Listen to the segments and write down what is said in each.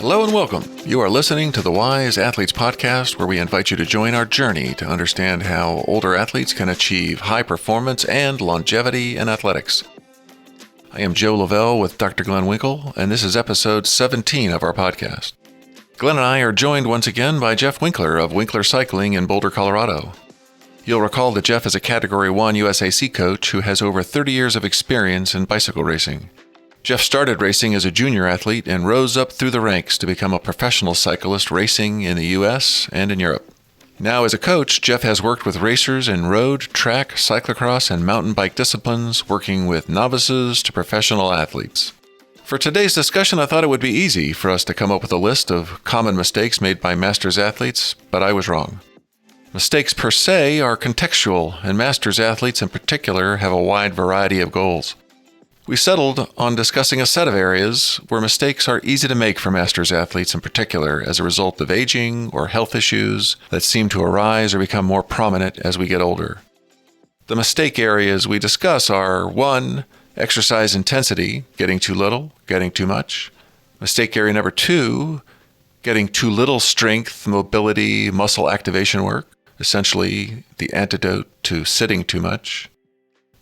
Hello and welcome. You are listening to the Wise Athletes Podcast, where we invite you to join our journey to understand how older athletes can achieve high performance and longevity in athletics. I am Joe Lavelle with Dr. Glenn Winkle, and this is episode 17 of our podcast. Glenn and I are joined once again by Jeff Winkler of Winkler Cycling in Boulder, Colorado. You'll recall that Jeff is a Category 1 USAC coach who has over 30 years of experience in bicycle racing. Jeff started racing as a junior athlete and rose up through the ranks to become a professional cyclist racing in the U.S. and in Europe. Now as a coach, Jeff has worked with racers in road, track, cyclocross, and mountain bike disciplines, working with novices to professional athletes. For today's discussion, I thought it would be easy for us to come up with a list of common mistakes made by masters athletes, but I was wrong. Mistakes per se are contextual, and masters athletes in particular have a wide variety of goals. We settled on discussing a set of areas where mistakes are easy to make for masters athletes in particular as a result of aging or health issues that seem to arise or become more prominent as we get older. The mistake areas we discuss are 1. Exercise intensity, getting too little, getting too much. Mistake area number 2, getting too little strength, mobility, muscle activation work, essentially the antidote to sitting too much.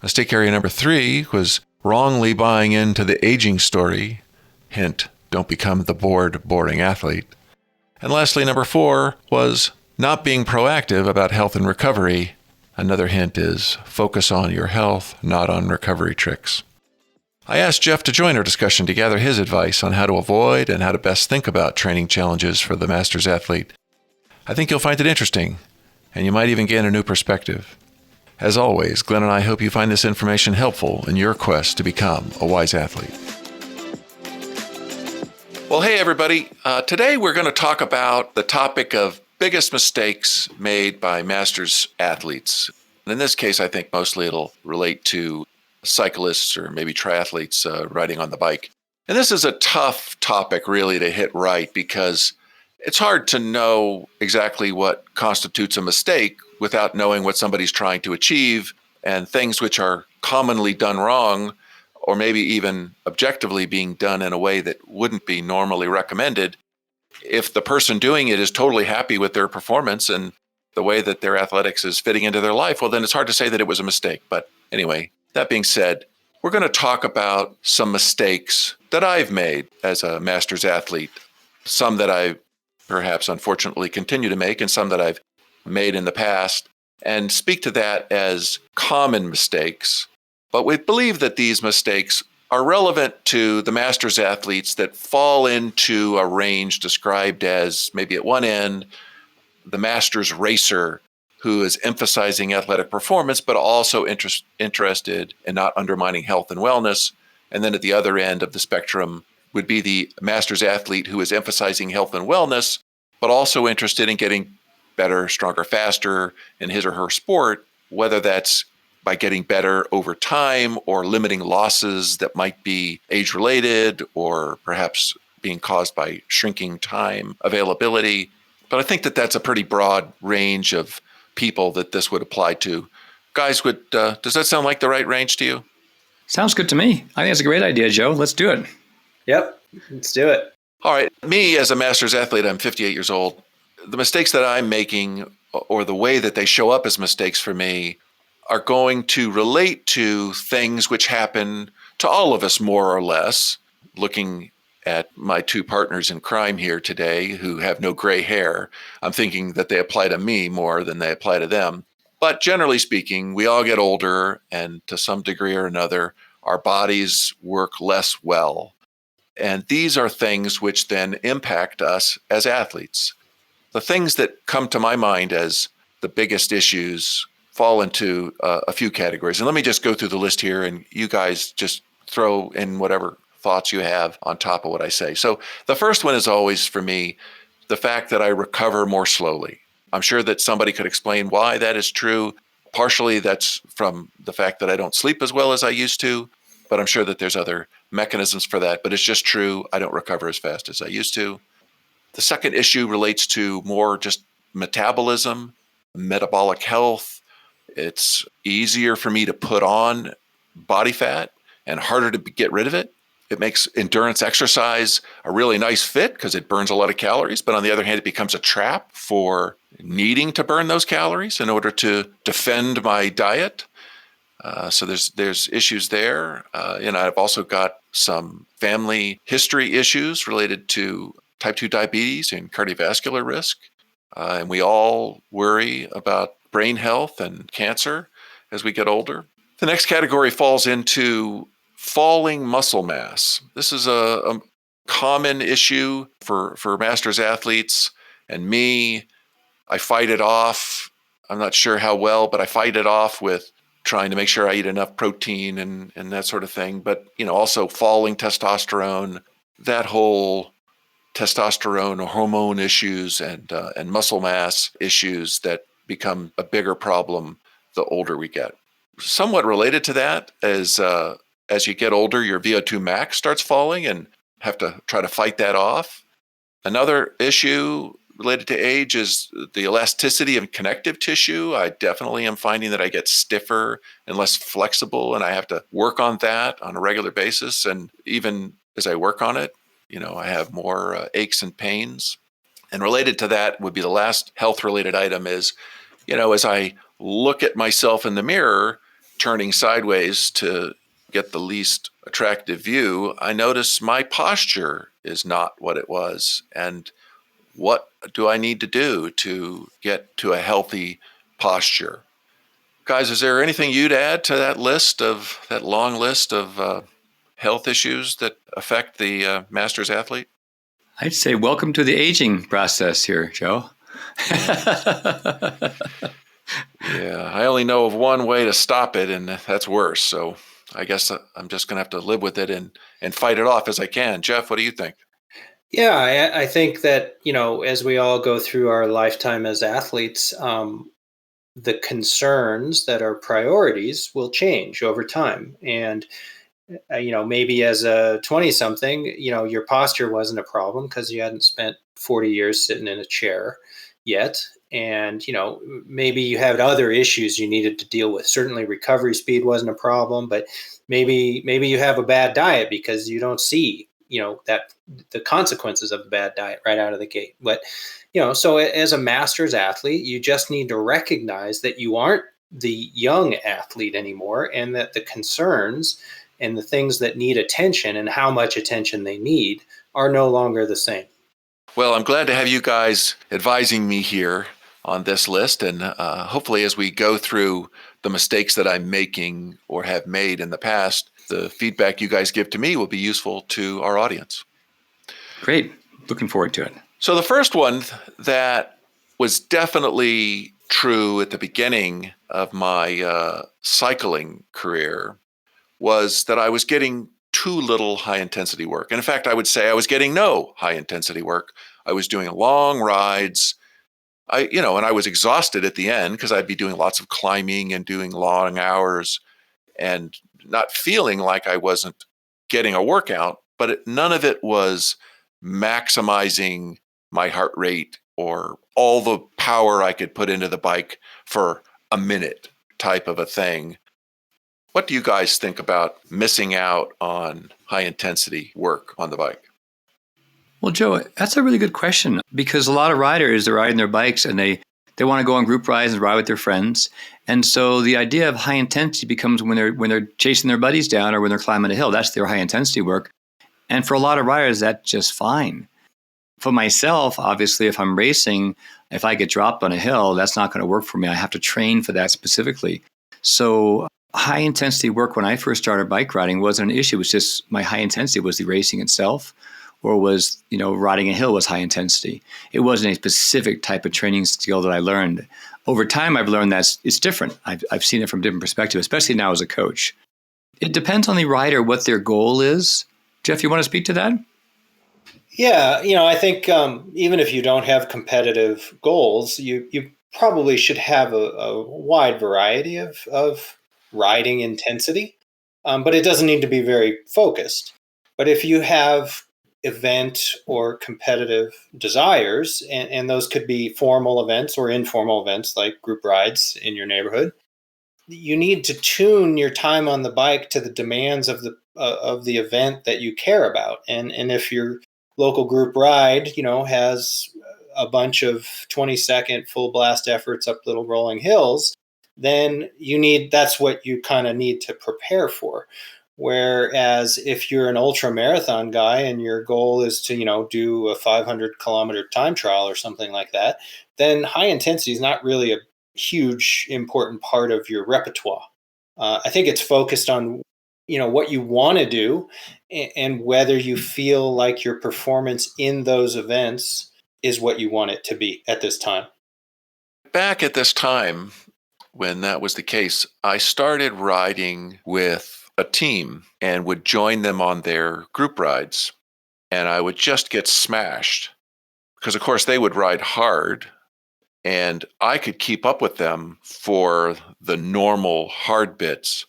Mistake area number 3 was wrongly buying into the aging story. Hint, don't become the bored, boring athlete. And lastly, number 4 was not being proactive about health and recovery. Another hint is focus on your health, not on recovery tricks. I asked Jeff to join our discussion to gather his advice on how to avoid and how to best think about training challenges for the masters athlete. I think you'll find it interesting, and you might even gain a new perspective. As always, Glenn and I hope you find this information helpful in your quest to become a wise athlete. Well, hey everybody. Today we're going to talk about the topic of biggest mistakes made by masters athletes. And in this case, I think mostly it'll relate to cyclists or maybe triathletes riding on the bike. And this is a tough topic really to hit right because it's hard to know exactly what constitutes a mistake without knowing what somebody's trying to achieve, and things which are commonly done wrong or maybe even objectively being done in a way that wouldn't be normally recommended. If the person doing it is totally happy with their performance and the way that their athletics is fitting into their life, well, then it's hard to say that it was a mistake. But anyway, that being said, we're going to talk about some mistakes that I've made as a masters athlete, some that I perhaps unfortunately continue to make and some that I've made in the past, and speak to that as common mistakes. But we believe that these mistakes are relevant to the masters athletes that fall into a range described as maybe at one end, the masters racer who is emphasizing athletic performance, but also interested in not undermining health and wellness. And then at the other end of the spectrum would be the masters athlete who is emphasizing health and wellness, but also interested in getting better, stronger, faster in his or her sport, whether that's by getting better over time or limiting losses that might be age-related or perhaps being caused by shrinking time availability. But I think that that's a pretty broad range of people that this would apply to. Guys, does that sound like the right range to you? Sounds good to me. I think it's a great idea, Joe. Let's do it. Yep, let's do it. All right. Me as a masters athlete, I'm 58 years old. The mistakes that I'm making or the way that they show up as mistakes for me are going to relate to things which happen to all of us more or less. Looking at my two partners in crime here today who have no gray hair, I'm thinking that they apply to me more than they apply to them. But generally speaking, we all get older, and to some degree or another, our bodies work less well. And these are things which then impact us as athletes. The things that come to my mind as the biggest issues fall into a few categories. And let me just go through the list here, and you guys just throw in whatever thoughts you have on top of what I say. So the first one is always, for me, the fact that I recover more slowly. I'm sure that somebody could explain why that is true. Partially, that's from the fact that I don't sleep as well as I used to, but I'm sure that there's other mechanisms for that. But it's just true, I don't recover as fast as I used to. The second issue relates to more just metabolism, metabolic health. It's easier for me to put on body fat and harder to get rid of it. It makes endurance exercise a really nice fit because it burns a lot of calories. But on the other hand, it becomes a trap for needing to burn those calories in order to defend my diet. So there's issues there. I've also got some family history issues related to type 2 diabetes and cardiovascular risk. And we all worry about brain health and cancer as we get older. The next category falls into falling muscle mass. This is a common issue for masters athletes and me. I fight it off. I'm not sure how well, but I fight it off with trying to make sure I eat enough protein and that sort of thing. But, also falling testosterone, that whole testosterone hormone issues and muscle mass issues that become a bigger problem the older we get. Somewhat related to that is as you get older, your VO2 max starts falling and have to try to fight that off. Another issue related to age is the elasticity of connective tissue. I definitely am finding that I get stiffer and less flexible, and I have to work on that on a regular basis. And even as I work on it, I have more aches and pains. And related to that would be the last health-related item is, as I look at myself in the mirror, turning sideways to get the least attractive view, I notice my posture is not what it was. And what do I need to do to get to a healthy posture? Guys, is there anything you'd add to that long list of health issues that affect the master's athlete? I'd say welcome to the aging process here, Joe. Yeah, I only know of one way to stop it, and that's worse. So I guess I'm just going to have to live with it and fight it off as I can. Jeff, what do you think? Yeah, I think that, as we all go through our lifetime as athletes, the concerns that are priorities will change over time. And, maybe as a 20-something, your posture wasn't a problem because you hadn't spent 40 years sitting in a chair yet. And, maybe you had other issues you needed to deal with. Certainly recovery speed wasn't a problem, but maybe you have a bad diet because you don't see, that the consequences of a bad diet right out of the gate. But, so as a master's athlete, you just need to recognize that you aren't the young athlete anymore, and that the concerns and the things that need attention and how much attention they need are no longer the same. Well, I'm glad to have you guys advising me here on this list. And hopefully as we go through the mistakes that I'm making or have made in the past, the feedback you guys give to me will be useful to our audience. Great. Looking forward to it. So the first one that was definitely true at the beginning of my cycling career was that I was getting too little high-intensity work. And in fact, I would say I was getting no high-intensity work. I was doing long rides. And I was exhausted at the end because I'd be doing lots of climbing and doing long hours and not feeling like I wasn't getting a workout, but none of it was maximizing my heart rate or all the power I could put into the bike for a minute type of a thing. What do you guys think about missing out on high intensity work on the bike? Well, Joe, that's a really good question, because a lot of riders are riding their bikes and they want to go on group rides and ride with their friends. And so the idea of high intensity becomes when they're chasing their buddies down or when they're climbing a hill. That's their high intensity work. And for a lot of riders, that's just fine. For myself, obviously, if I'm racing, if I get dropped on a hill, that's not going to work for me. I have to train for that specifically. So high intensity work when I first started bike riding wasn't an issue. It was just my high intensity was the racing itself, or was, riding a hill was high intensity. It wasn't a specific type of training skill that I learned. Over time, I've learned that it's different. I've seen it from a different perspective, especially now as a coach. It depends on the rider what their goal is. Jeff, you want to speak to that? Yeah, I think even if you don't have competitive goals, you probably should have a wide variety of riding intensity, but it doesn't need to be very focused. But if you have event or competitive desires, and those could be formal events or informal events like group rides in your neighborhood, you need to tune your time on the bike to the demands of of the event that you care about. And if your local group ride, has a bunch of 20-second full blast efforts up little rolling hills, then that's what you kind of need to prepare for. Whereas if you're an ultra marathon guy and your goal is to, do a 500-kilometer time trial or something like that, then high intensity is not really a huge important part of your repertoire. I think it's focused on what you want to do and whether you feel like your performance in those events is what you want it to be at this time. Back at this time, when that was the case, I started riding with a team and would join them on their group rides. And I would just get smashed because, of course, they would ride hard and I could keep up with them for the normal hard bits.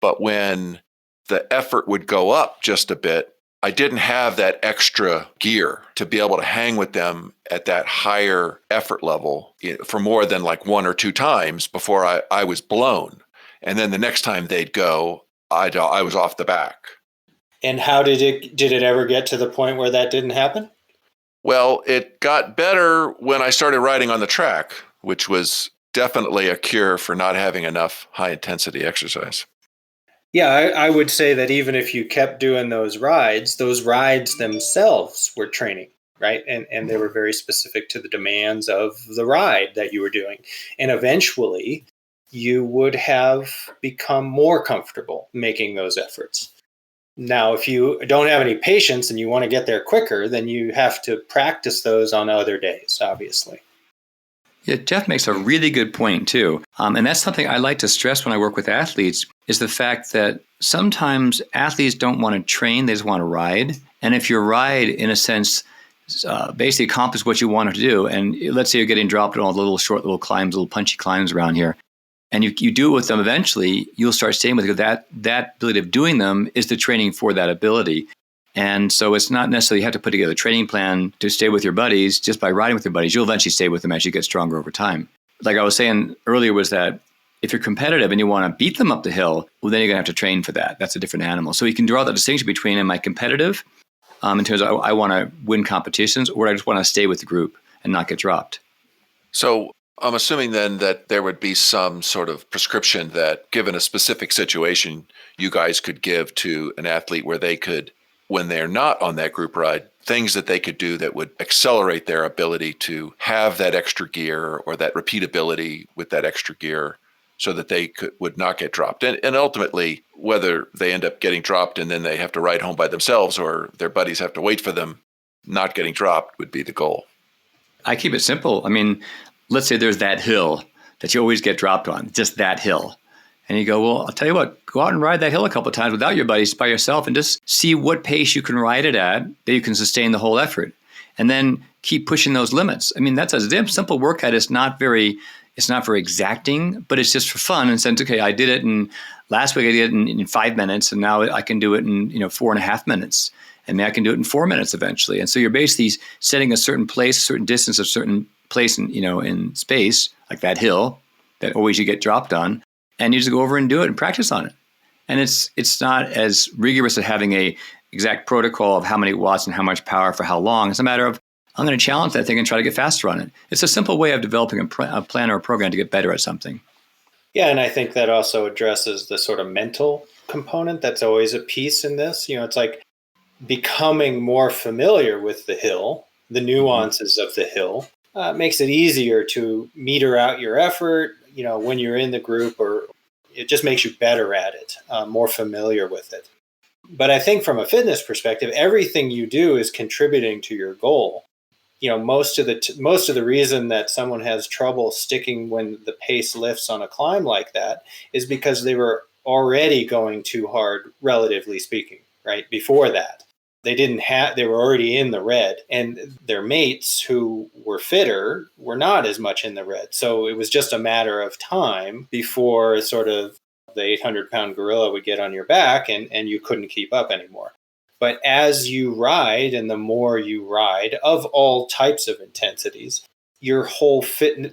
But when the effort would go up just a bit, I didn't have that extra gear to be able to hang with them at that higher effort level for more than like one or two times before I was blown. And then the next time they'd go, I was off the back. And how did it ever get to the point where that didn't happen? Well, it got better when I started riding on the track, which was definitely a cure for not having enough high intensity exercise. Yeah, I would say that even if you kept doing those rides themselves were training, right? And they were very specific to the demands of the ride that you were doing. And eventually, you would have become more comfortable making those efforts. Now, if you don't have any patience and you want to get there quicker, then you have to practice those on other days, obviously. Yeah, Jeff makes a really good point too. And that's something I like to stress when I work with athletes is the fact that sometimes athletes don't want to train, they just want to ride. And if your ride, in a sense, basically accomplishes what you want to do, and let's say you're getting dropped on all the little short little climbs, little punchy climbs around here, and you do it with them, eventually you'll start staying with it. That ability of doing them is the training for that ability. And so it's not necessarily you have to put together a training plan to stay with your buddies. Just by riding with your buddies, you'll eventually stay with them as you get stronger over time. Like I was saying earlier, was that if you're competitive and you want to beat them up the hill, well, then you're going to have to train for that. That's a different animal. So you can draw the distinction between, am I competitive in terms of I want to win competitions, or I just want to stay with the group and not get dropped? So I'm assuming then that there would be some sort of prescription that, given a specific situation, you guys could give to an athlete where they could, when they're not on that group ride, things that they could do that would accelerate their ability to have that extra gear or that repeatability with that extra gear so that they would not get dropped. And ultimately, whether they end up getting dropped and then they have to ride home by themselves or their buddies have to wait for them, not getting dropped would be the goal. I keep it simple. I mean, let's say there's that hill that you always get dropped on, just that hill. And you go, well, I'll tell you what, go out and ride that hill a couple of times without your buddies, by yourself, and just see what pace you can ride it at that you can sustain the whole effort. And then keep pushing those limits. I mean, that's a simple workout. It's not very exacting, but it's just for fun. And since, okay, I did it, and last week I did it in 5 minutes, and now I can do it in 4.5 minutes. And maybe I can do it in 4 minutes eventually. And so you're basically setting a certain place, a certain distance, a certain place in space, like that hill that always you get dropped on. And you just go over and do it and practice on it. And it's not as rigorous as having a exact protocol of how many watts and how much power for how long. It's a matter of, I'm going to challenge that thing and try to get faster on it. It's a simple way of developing a plan or a program to get better at something. Yeah, and I think that also addresses the sort of mental component that's always a piece in this. It's like becoming more familiar with the hill, the nuances of the hill, makes it easier to meter out your effort, when you're in the group, or it just makes you better at it, more familiar with it. But I think from a fitness perspective, everything you do is contributing to your goal. Most of the reason that someone has trouble sticking when the pace lifts on a climb like that is because they were already going too hard, relatively speaking, right? Before that. They were already in the red, and their mates who were fitter were not as much in the red. So it was just a matter of time before sort of the 800-pound gorilla would get on your back and you couldn't keep up anymore. But as you ride, and the more you ride of all types of intensities, the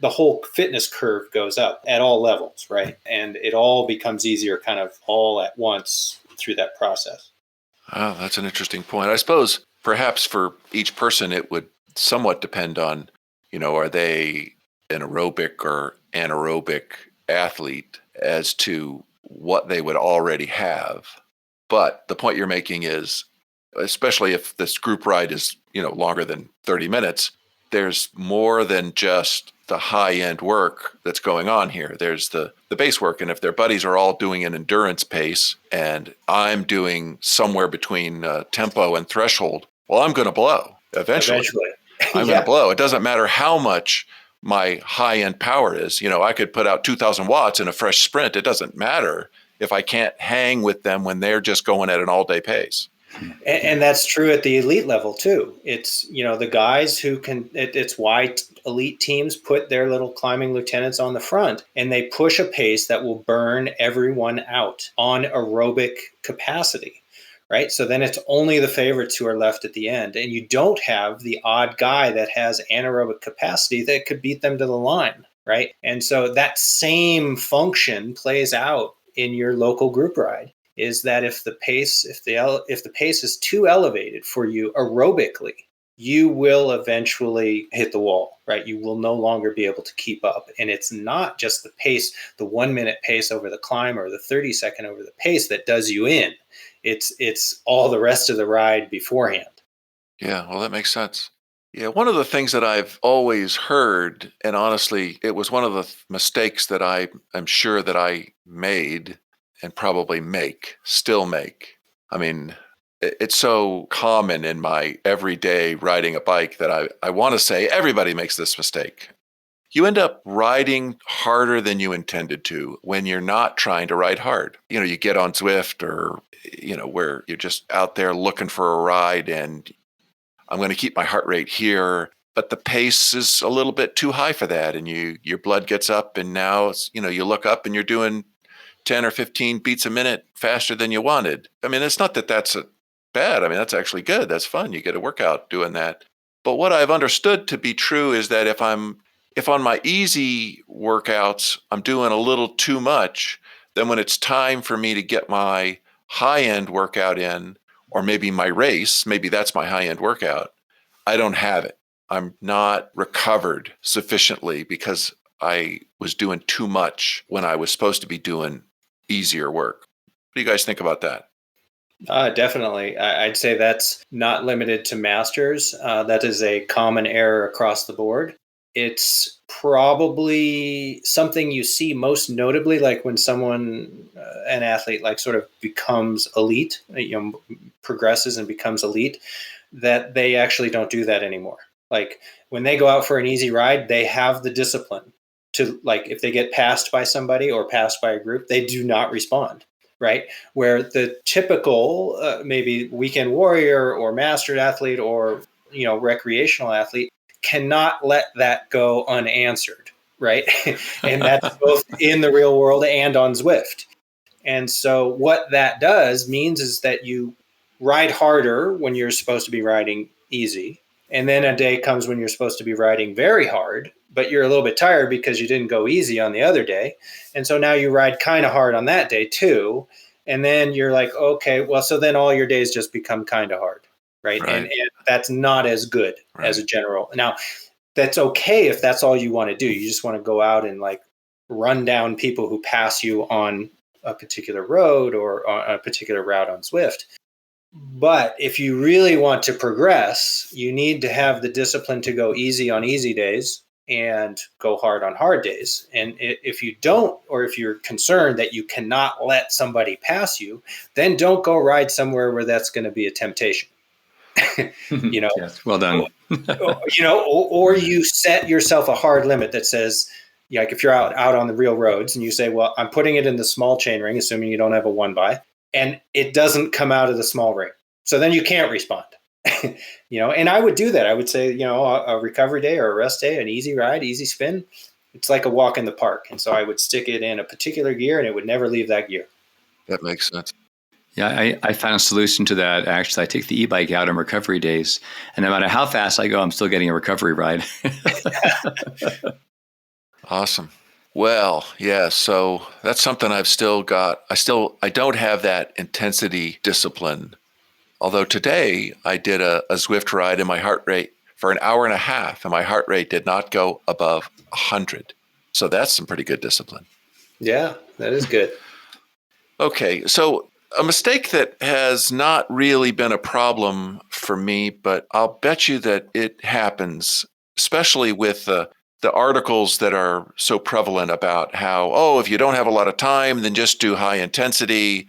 whole fitness curve goes up at all levels, right? And it all becomes easier kind of all at once through that process. Oh, that's an interesting point. I suppose perhaps for each person, it would somewhat depend on, are they an aerobic or anaerobic athlete as to what they would already have. But the point you're making is, especially if this group ride is, longer than 30 minutes, there's more than just the high-end work that's going on here. There's the base work. And if their buddies are all doing an endurance pace and I'm doing somewhere between tempo and threshold, well, I'm going to blow eventually. I'm going to blow. It doesn't matter how much my high-end power is. I could put out 2,000 watts in a fresh sprint. It doesn't matter if I can't hang with them when they're just going at an all-day pace. And that's true at the elite level too. It's, the guys who can, it's why elite teams put their little climbing lieutenants on the front and they push a pace that will burn everyone out on aerobic capacity, right? So then it's only the favorites who are left at the end. And you don't have the odd guy that has anaerobic capacity that could beat them to the line, right? And so that same function plays out in your local group ride. Is that if the pace is too elevated for you aerobically, you will eventually hit the wall, right? You will no longer be able to keep up. And it's not just the pace, the 1 minute pace over the climb or the 30-second over the pace that does you in. It's all the rest of the ride beforehand. Yeah, well, that makes sense. Yeah, one of the things that I've always heard, and honestly, it was one of the mistakes that I'm sure that I made and probably still make. I mean, it's so common in my everyday riding a bike that I want to say everybody makes this mistake. You end up riding harder than you intended to when you're not trying to ride hard. You get on Zwift or, where you're just out there looking for a ride and I'm going to keep my heart rate here, but the pace is a little bit too high for that. And your blood gets up and now, you look up and you're doing 10 or 15 beats a minute faster than you wanted. I mean, it's not that that's bad. I mean, that's actually good. That's fun. You get a workout doing that. But what I've understood to be true is that if on my easy workouts, I'm doing a little too much, then when it's time for me to get my high-end workout in, or maybe my race, maybe that's my high-end workout, I don't have it. I'm not recovered sufficiently because I was doing too much when I was supposed to be doing easier work. What do you guys think about that? Definitely. I'd say that's not limited to masters. That is a common error across the board. It's probably something you see most notably, like when an athlete, like sort of becomes elite, progresses and becomes elite, that they actually don't do that anymore. Like when they go out for an easy ride, they have the discipline to, like, if they get passed by somebody or passed by a group, they do not respond, right? Where the typical maybe weekend warrior or mastered athlete or, recreational athlete cannot let that go unanswered, right? And that's both in the real world and on Zwift. And so what that does means is that you ride harder when you're supposed to be riding easy. And then a day comes when you're supposed to be riding very hard, but you're a little bit tired because you didn't go easy on the other day. And so now you ride kind of hard on that day too. And then you're like, okay, well, so then all your days just become kind of hard, right? And that's not as good as a general. Now, that's okay if that's all you want to do. You just want to go out and like run down people who pass you on a particular road or on a particular route on Zwift. But if you really want to progress, you need to have the discipline to go easy on easy days and go hard on hard days. And if you don't, or if you're concerned that you cannot let somebody pass you, then don't go ride somewhere where that's going to be a temptation. Yes, well done. or you set yourself a hard limit that says, like if you're out on the real roads and you say, well, I'm putting it in the small chain ring, assuming you don't have a 1x, and it doesn't come out of the small ring. So then you can't respond, and I would do that. I would say, a recovery day or a rest day, an easy ride, easy spin. It's like a walk in the park. And so I would stick it in a particular gear and it would never leave that gear. That makes sense. Yeah, I found a solution to that. Actually, I take the e-bike out on recovery days, and no matter how fast I go, I'm still getting a recovery ride. Awesome. Well, yeah, so that's something I've still got. I don't have that intensity discipline. Although today I did a Zwift ride and my heart rate for an hour and a half, and my heart rate did not go above 100. So that's some pretty good discipline. Yeah, that is good. Okay, so a mistake that has not really been a problem for me, but I'll bet you that it happens, especially with the articles that are so prevalent about how, oh, if you don't have a lot of time, then just do high intensity.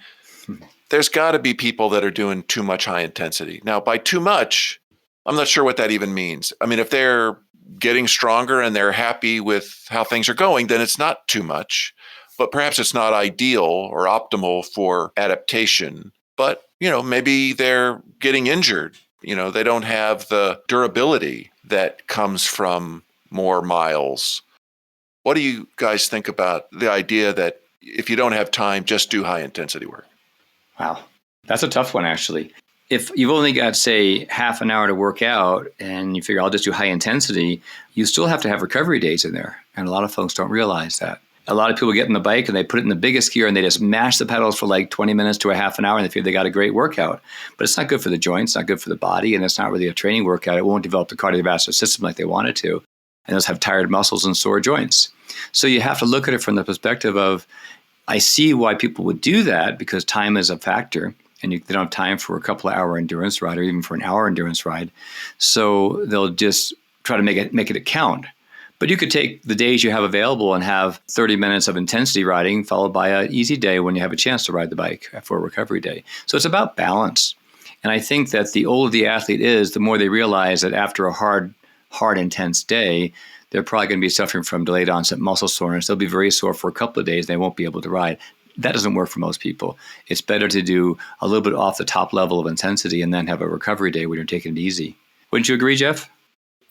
There's got to be people that are doing too much high intensity. Now, by too much, I'm not sure what that even means. I mean, if they're getting stronger and they're happy with how things are going, then it's not too much. But perhaps it's not ideal or optimal for adaptation. But, maybe they're getting injured. They don't have the durability that comes from more miles. What do you guys think about the idea that if you don't have time, just do high intensity work? Wow. That's a tough one, actually. If you've only got, say, half an hour to work out and you figure I'll just do high intensity, you still have to have recovery days in there. And a lot of folks don't realize that. A lot of people get on the bike and they put it in the biggest gear and they just mash the pedals for like 20 minutes to a half an hour and they feel they got a great workout. But it's not good for the joints, not good for the body, and it's not really a training workout. It won't develop the cardiovascular system like they want it to. And they'll have tired muscles and sore joints. So you have to look at it from the perspective of, I see why people would do that because time is a factor and they don't have time for a couple of hour endurance ride or even for an hour endurance ride. So they'll just try to make it count. But you could take the days you have available and have 30 minutes of intensity riding followed by an easy day when you have a chance to ride the bike for a recovery day. So it's about balance. And I think that the older the athlete is, the more they realize that after a hard, intense day, they're probably going to be suffering from delayed onset muscle soreness. They'll be very sore for a couple of days. They won't be able to ride. That doesn't work for most people. It's better to do a little bit off the top level of intensity and then have a recovery day when you're taking it easy. Wouldn't you agree, Jeff?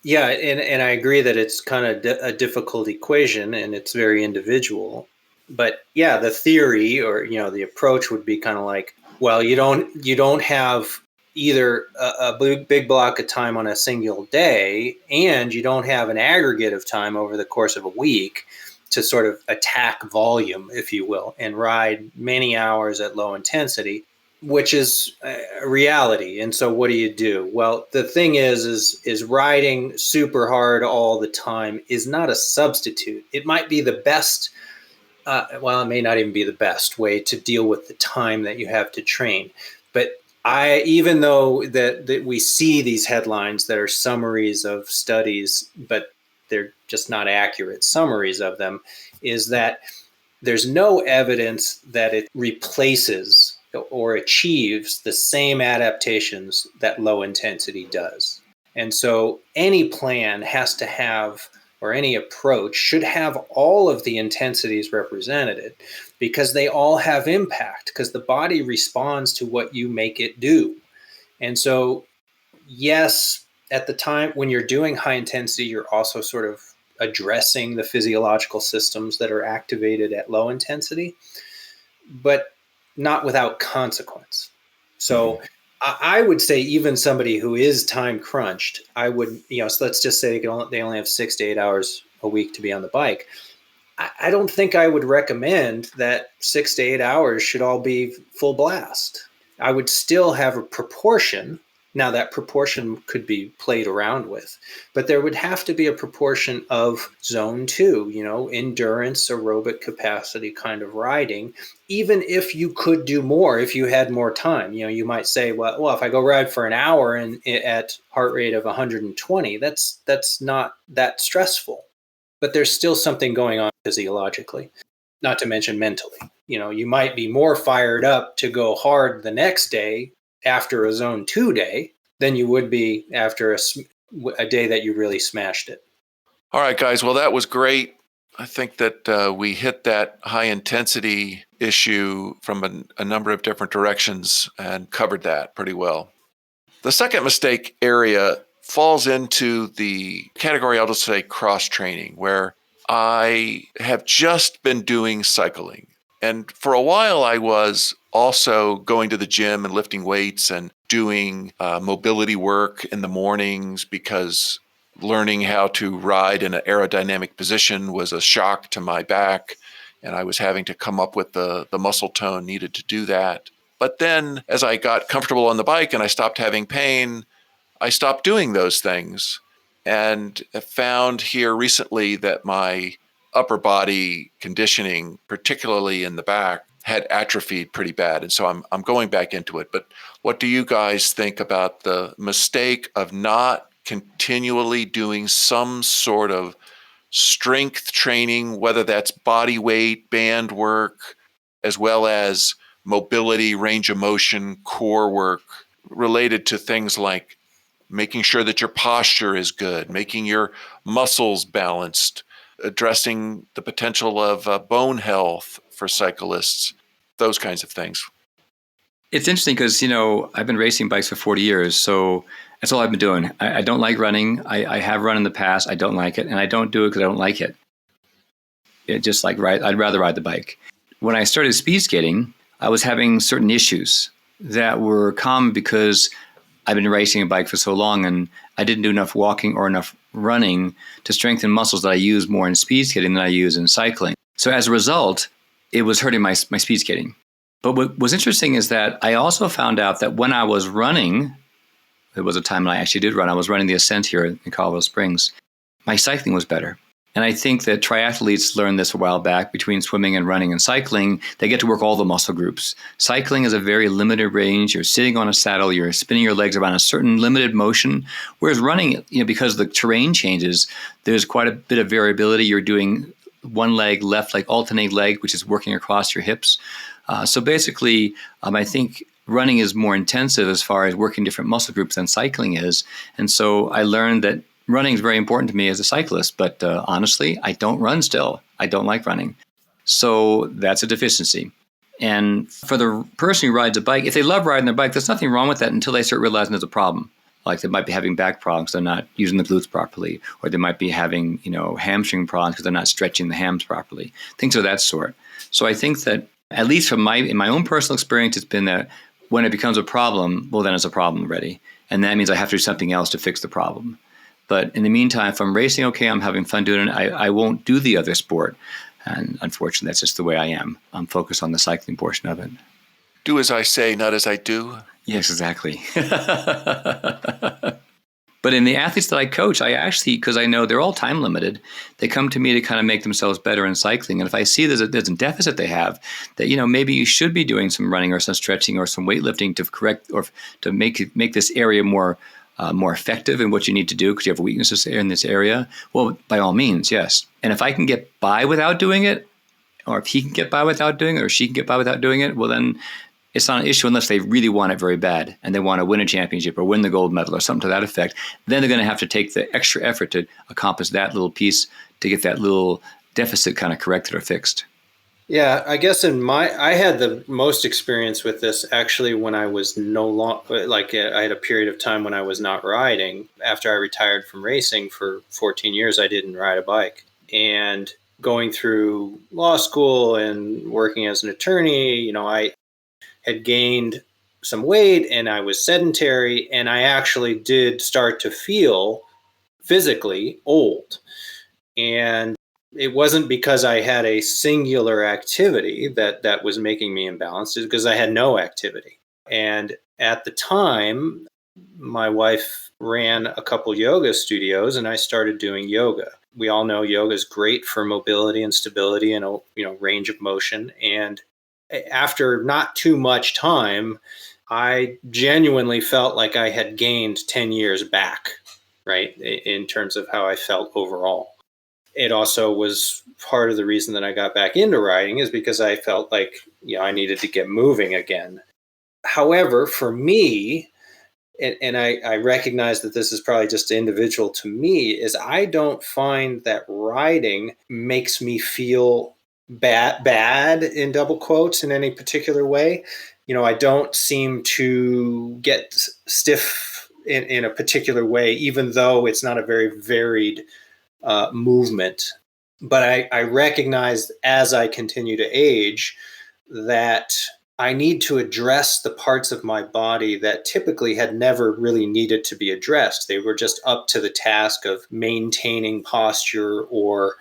Yeah, and I agree that it's kind of a difficult equation and it's very individual. But yeah, the theory or the approach would be kind of like, well, you don't have either a big block of time on a single day, and you don't have an aggregate of time over the course of a week to sort of attack volume, if you will, and ride many hours at low intensity, which is a reality. And so what do? Well, the thing is riding super hard all the time is not a substitute. It might be the best, it may not even be the best way to deal with the time that you have to train. But even though that we see these headlines that are summaries of studies, but they're just not accurate summaries of them, is that there's no evidence that it replaces or achieves the same adaptations that low intensity does. And so any plan has to have, or any approach should have all of the intensities represented because they all have impact, because the body responds to what you make it do. And so, yes, at the time when you're doing high intensity, you're also sort of addressing the physiological systems that are activated at low intensity, but not without consequence. So I would say even somebody who is time crunched, I would, so let's just say they only have 6 to 8 hours a week to be on the bike. I don't think I would recommend that 6 to 8 hours should all be full blast. I would still have a proportion. Now that proportion could be played around with, but there would have to be a proportion of zone 2, endurance, aerobic capacity kind of riding, even if you could do more, if you had more time. You might say, well, if I go ride for an hour and at heart rate of 120, that's not that stressful, but there's still something going on physiologically, not to mention mentally. You might be more fired up to go hard the next day after a zone 2 day than you would be after a day that you really smashed it. All right, guys. Well, that was great. I think that we hit that high intensity issue from a number of different directions and covered that pretty well. The second mistake area falls into the category, I'll just say cross training, where I have just been doing cycling. And for a while, I was also going to the gym and lifting weights and doing mobility work in the mornings because learning how to ride in an aerodynamic position was a shock to my back, and I was having to come up with the muscle tone needed to do that. But then as I got comfortable on the bike and I stopped having pain, I stopped doing those things, and have found here recently that my upper body conditioning, particularly in the back, had atrophied pretty bad. And so I'm going back into it. But what do you guys think about the mistake of not continually doing some sort of strength training, whether that's body weight, band work, as well as mobility, range of motion, core work, related to things like making sure that your posture is good, making your muscles balanced, addressing the potential of bone health for cyclists, those kinds of things? It's interesting because, I've been racing bikes for 40 years, so that's all I've been doing. I don't like running. I have run in the past. I don't like it, and I don't do it because I don't like it. It just like I'd rather ride the bike. When I started speed skating, I was having certain issues that were common because I've been racing a bike for so long, and I didn't do enough walking or enough running to strengthen muscles that I use more in speed skating than I use in cycling. So as a result, it was hurting my speed skating. But what was interesting is that I also found out that when I was running, there was a time when I actually did run. I was running the Ascent here in Colorado Springs. My cycling was better. And I think that triathletes learned this a while back between swimming and running and cycling. They get to work all the muscle groups. Cycling is a very limited range. You're sitting on a saddle. You're spinning your legs around a certain limited motion. Whereas running, because the terrain changes, there's quite a bit of variability. You're doing one leg, left leg, alternate leg, which is working across your hips. So basically, I think running is more intensive as far as working different muscle groups than cycling is. And so I learned that running is very important to me as a cyclist, but honestly, I don't run still. I don't like running. So that's a deficiency. And for the person who rides a bike, if they love riding their bike, there's nothing wrong with that until they start realizing there's a problem. Like they might be having back problems, they're not using the glutes properly, or they might be having, hamstring problems because they're not stretching the hams properly, things of that sort. So I think that at least in my own personal experience, it's been that when it becomes a problem, well, then it's a problem already. And that means I have to do something else to fix the problem. But in the meantime, if I'm racing, okay, I'm having fun doing it, I won't do the other sport. And unfortunately, that's just the way I am. I'm focused on the cycling portion of it. Do as I say, not as I do. Yes, exactly. But in the athletes that I coach, I actually, because I know they're all time limited, they come to me to kind of make themselves better in cycling. And if I see there's a deficit they have, that, maybe you should be doing some running or some stretching or some weightlifting to correct or to make this area more effective in what you need to do because you have weaknesses in this area, well, by all means, yes. And if I can get by without doing it, or if he can get by without doing it, or she can get by without doing it, well, then it's not an issue unless they really want it very bad and they want to win a championship or win the gold medal or something to that effect. Then they're going to have to take the extra effort to accomplish that little piece to get that little deficit kind of corrected or fixed. Yeah, I guess I had the most experience with this actually when I was no longer, I had a period of time when I was not riding. After I retired from racing for 14 years, I didn't ride a bike. And going through law school and working as an attorney, I had gained some weight and I was sedentary, and I actually did start to feel physically old. And it wasn't because I had a singular activity that was making me imbalanced. It's because I had no activity. And at the time, my wife ran a couple yoga studios and I started doing yoga. We all know yoga is great for mobility and stability and range of motion. And after not too much time, I genuinely felt like I had gained 10 years back, right, in terms of how I felt overall. It also was part of the reason that I got back into riding is because I felt like, I needed to get moving again. However, for me, and I recognize that this is probably just individual to me, is I don't find that riding makes me feel bad in double quotes in any particular way. I don't seem to get stiff in a particular way, even though it's not a very varied movement. But I recognize as I continue to age that I need to address the parts of my body that typically had never really needed to be addressed. They were just up to the task of maintaining posture or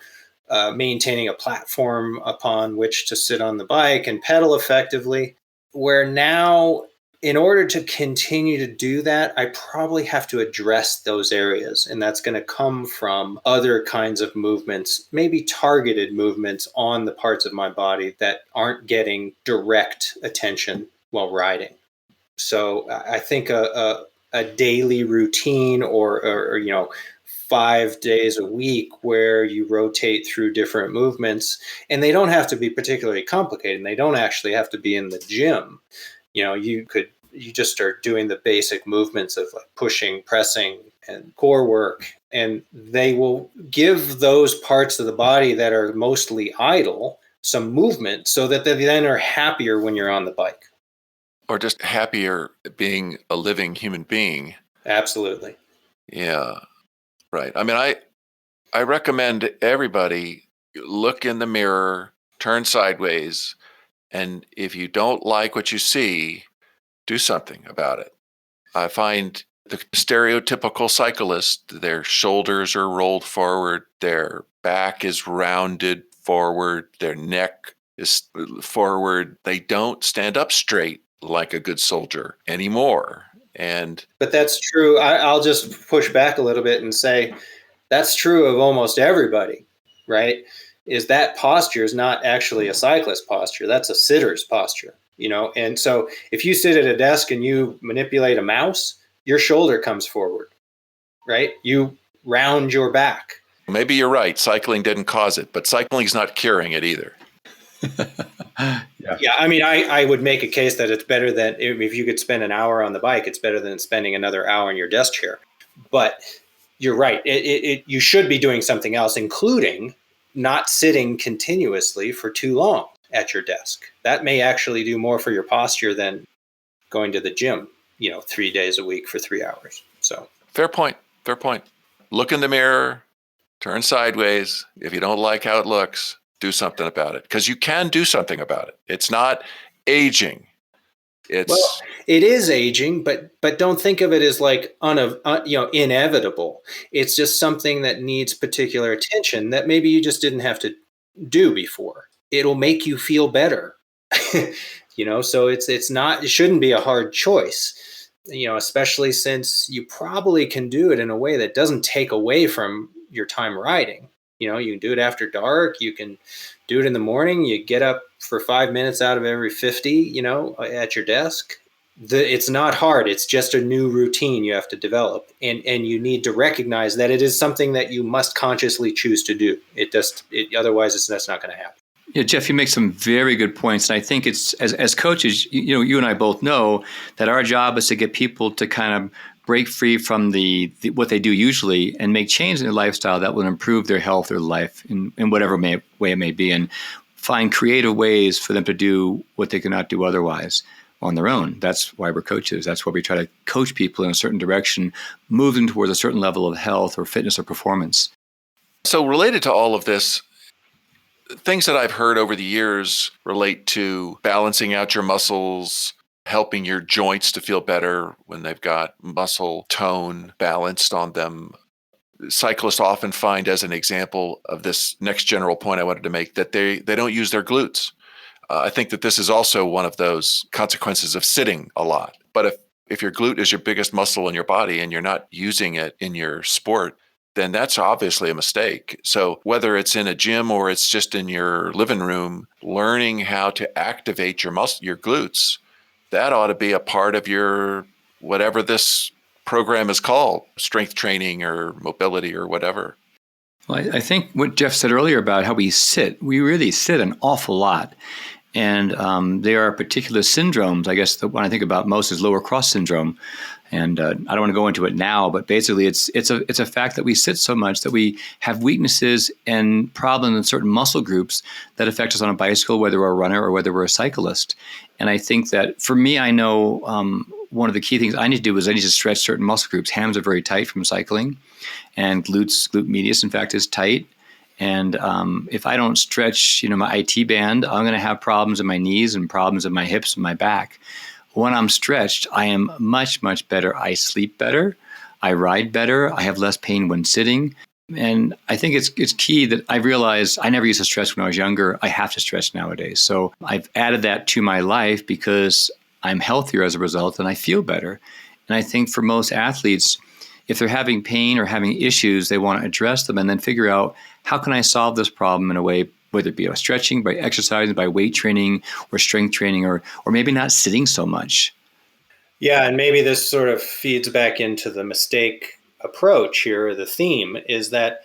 maintaining a platform upon which to sit on the bike and pedal effectively. Where now, in order to continue to do that, I probably have to address those areas. And that's going to come from other kinds of movements, maybe targeted movements on the parts of my body that aren't getting direct attention while riding. So I think a daily routine or 5 days a week where you rotate through different movements, and they don't have to be particularly complicated. And they don't actually have to be in the gym. You just start doing the basic movements of like pushing, pressing, and core work, and they will give those parts of the body that are mostly idle some movement so that they then are happier when you're on the bike. Or just happier being a living human being. Absolutely. Yeah, right. I mean, I recommend everybody look in the mirror, turn sideways, and if you don't like what you see, do something about it. I find the stereotypical cyclist, their shoulders are rolled forward, their back is rounded forward, their neck is forward. They don't stand up straight like a good soldier anymore. But that's true. I'll just push back a little bit and say that's true of almost everybody, right? Is that posture is not actually a cyclist posture. That's a sitter's posture, And so if you sit at a desk and you manipulate a mouse, your shoulder comes forward, right? You round your back. Maybe you're right. Cycling didn't cause it, but cycling's not curing it either. Yeah. I mean, I would make a case that it's better than if you could spend an hour on the bike, it's better than spending another hour in your desk chair. But you're right. You should be doing something else, including not sitting continuously for too long at your desk. That may actually do more for your posture than going to the gym, 3 days a week for 3 hours. So fair point. Look in the mirror, turn sideways. If you don't like how it looks, do something about it, because you can do something about it. It's not aging. It is aging, but don't think of it as like inevitable. It's just something that needs particular attention that maybe you just didn't have to do before. It'll make you feel better, So it shouldn't be a hard choice, especially since you probably can do it in a way that doesn't take away from your time riding. You can do it after dark. You can do it in the morning. You get up for 5 minutes out of every 50, at your desk. It's not hard. It's just a new routine you have to develop. And you need to recognize that it is something that you must consciously choose to do. Otherwise, that's not going to happen. Yeah, Jeff, you make some very good points. And I think it's, as coaches, you and I both know that our job is to get people to kind of break free from the what they do usually and make change in their lifestyle that will improve their health or life in whatever way it may be, and find creative ways for them to do what they cannot do otherwise on their own. That's why we're coaches. That's why we try to coach people in a certain direction, move them towards a certain level of health or fitness or performance. So related to all of this, things that I've heard over the years relate to balancing out your muscles, helping your joints to feel better when they've got muscle tone balanced on them. Cyclists often find, as an example of this next general point I wanted to make, that they don't use their glutes. I think that this is also one of those consequences of sitting a lot. But if your glute is your biggest muscle in your body and you're not using it in your sport, then that's obviously a mistake. So whether it's in a gym or it's just in your living room, learning how to activate your glutes, that ought to be a part of your, whatever this program is called, strength training or mobility or whatever. Well, I think what Jeff said earlier about how we really sit an awful lot. And there are particular syndromes. I guess the one I think about most is lower cross syndrome. And I don't want to go into it now, but basically it's a fact that we sit so much that we have weaknesses and problems in certain muscle groups that affect us on a bicycle, whether we're a runner or whether we're a cyclist. And I think that for me, I know one of the key things I need to do is I need to stretch certain muscle groups. Hams are very tight from cycling, and glute medius, in fact, is tight. And if I don't stretch, my IT band, I'm going to have problems in my knees and problems in my hips and my back. When I'm stretched, I am much, much better. I sleep better. I ride better. I have less pain when sitting. And I think it's key that I realized I never used to stretch when I was younger. I have to stretch nowadays. So I've added that to my life because I'm healthier as a result and I feel better. And I think for most athletes, if they're having pain or having issues, they want to address them and then figure out, how can I solve this problem in a way, whether it be by stretching, by exercising, by weight training or strength training, or maybe not sitting so much. Yeah, and maybe this sort of feeds back into the mistake approach here. The theme is that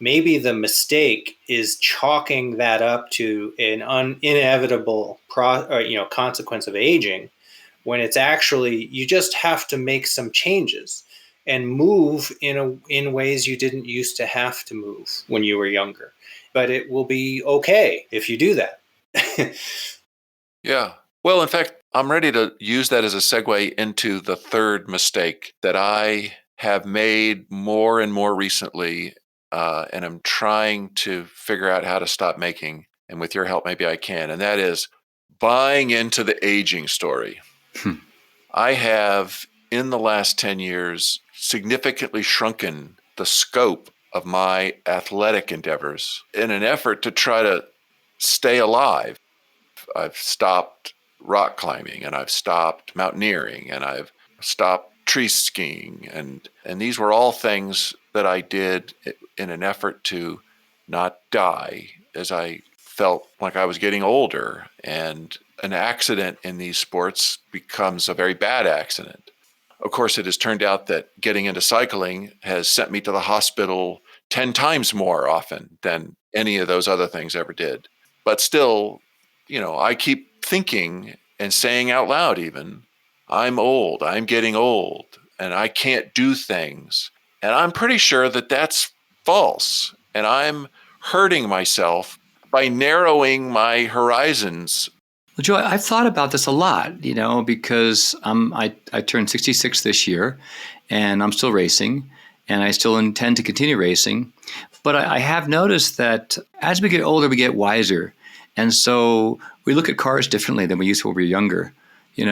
maybe the mistake is chalking that up to an inevitable consequence of aging, when it's actually you just have to make some changes and move in ways you didn't used to have to move when you were younger. But it will be okay if you do that. Yeah. Well, in fact, I'm ready to use that as a segue into the third mistake that I have made more and more recently, and I'm trying to figure out how to stop making. And with your help, maybe I can. And that is buying into the aging story. I have, in the last 10 years, significantly shrunken the scope of my athletic endeavors in an effort to try to stay alive. I've stopped rock climbing, and I've stopped mountaineering, and I've stopped tree skiing. And these were all things that I did in an effort to not die as I felt like I was getting older. And an accident in these sports becomes a very bad accident. Of course, it has turned out that getting into cycling has sent me to the hospital 10 times more often than any of those other things ever did. But still, I keep thinking and saying out loud even, I'm old, I'm getting old, and I can't do things. And I'm pretty sure that that's false. And I'm hurting myself by narrowing my horizons. Well, Joe, I've thought about this a lot, because I turned 66 this year, and I'm still racing, and I still intend to continue racing. But I have noticed that as we get older, we get wiser. And so we look at cars differently than we used to when we were younger. We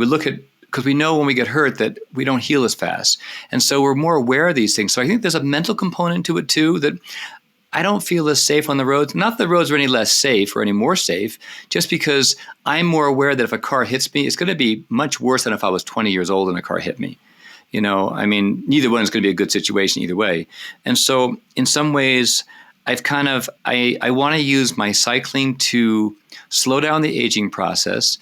look at, because we know when we get hurt that we don't heal as fast. And so we're more aware of these things. So I think there's a mental component to it too, that I don't feel as safe on the roads. Not that the roads are any less safe or any more safe, just because I'm more aware that if a car hits me, it's going to be much worse than if I was 20 years old and a car hit me. Neither one is going to be a good situation either way. And so in some ways, I want to use my cycling to slow down the aging process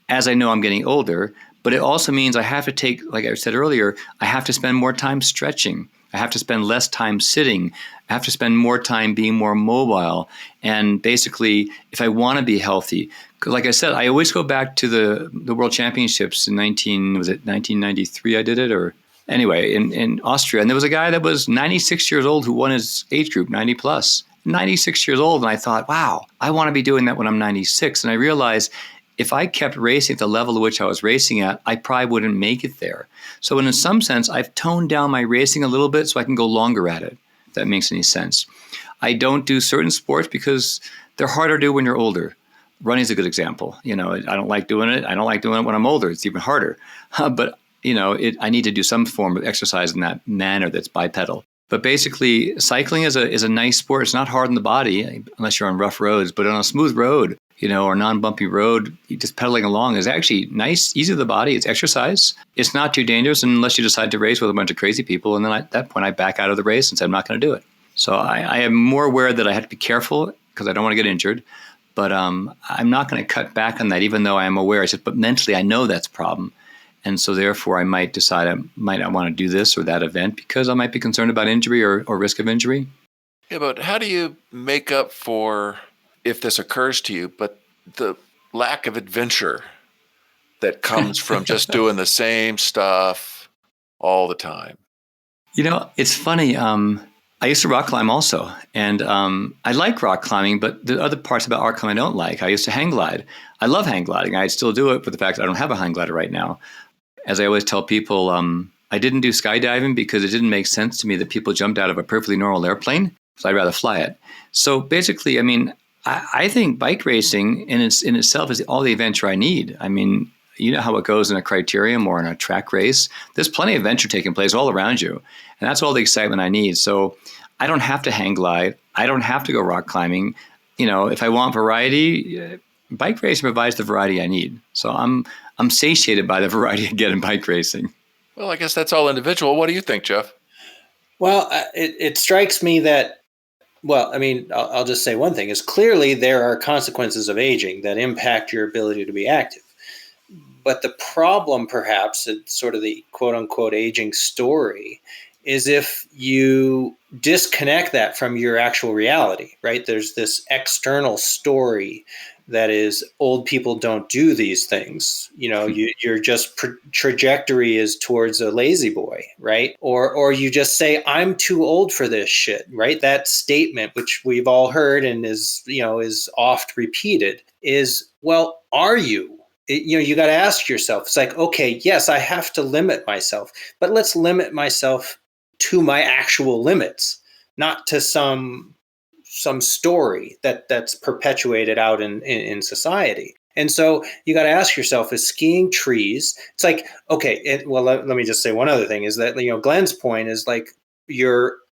as I know I'm getting older. But it also means I have to take, like I said earlier, I have to spend more time stretching. I have to spend less time sitting. I have to spend more time being more mobile. And basically, if I want to be healthy, because like I said, I always go back to the World Championships in 1993 I did it, or anyway, in Austria. And there was a guy that was 96 years old who won his age group, 90 plus. 96 years old. And I thought, wow, I want to be doing that when I'm 96. And I realized if I kept racing at the level at which I was racing at, I probably wouldn't make it there. So in some sense, I've toned down my racing a little bit so I can go longer at it, if that makes any sense. I don't do certain sports because they're harder to do when you're older. Running is a good example. I don't like doing it. I don't like doing it when I'm older. It's even harder. But, I need to do some form of exercise in that manner that's bipedal. But basically, cycling is a nice sport. It's not hard on the body unless you're on rough roads. But on a smooth road, or non-bumpy road, just pedaling along is actually nice, easy to the body. It's exercise. It's not too dangerous unless you decide to race with a bunch of crazy people. And then at that point, I back out of the race and say, I'm not going to do it. So I am more aware that I have to be careful because I don't want to get injured. But I'm not going to cut back on that, even though I am aware. But mentally, I know that's a problem. And so therefore, I might decide I might not want to do this or that event because I might be concerned about injury or risk of injury. Yeah, but how do you make up for, if this occurs to you, but the lack of adventure that comes from just doing the same stuff all the time? It's funny. I used to rock climb also. And I like rock climbing, but the other parts about rock climbing I don't like. I used to hang glide. I love hang gliding. I still do it, but the fact that I don't have a hang glider right now. As I always tell people, I didn't do skydiving because it didn't make sense to me that people jumped out of a perfectly normal airplane So I'd rather fly it. So basically, I mean, I think bike racing in itself is all the adventure I need. I mean, you know how it goes in a criterium or in a track race. There's plenty of adventure taking place all around you. And that's all the excitement I need. So I don't have to hang glide. I don't have to go rock climbing. You know, if I want variety, bike racing provides the variety I need. So I'm satiated by the variety I get in bike racing. Well, I guess that's all individual. What do you think, Jeff? Well, it strikes me that, well, I mean, I'll just say one thing is clearly there are consequences of aging that impact your ability to be active. But the problem, perhaps, it's sort of the quote unquote aging story, is if you disconnect that from your actual reality, right? There's this external story that is old people don't do these things. You know, your just trajectory is towards a lazy boy, right? Or you just say, I'm too old for this shit, right? That statement, which we've all heard and is oft repeated, is, well, are you? You got to ask yourself. It's like, okay, yes, I have to limit myself, but let's limit myself to my actual limits, not to some story that's perpetuated out in society. And so you got to ask yourself, is skiing trees? It's like, okay, let me just say one other thing is that, Glenn's point is like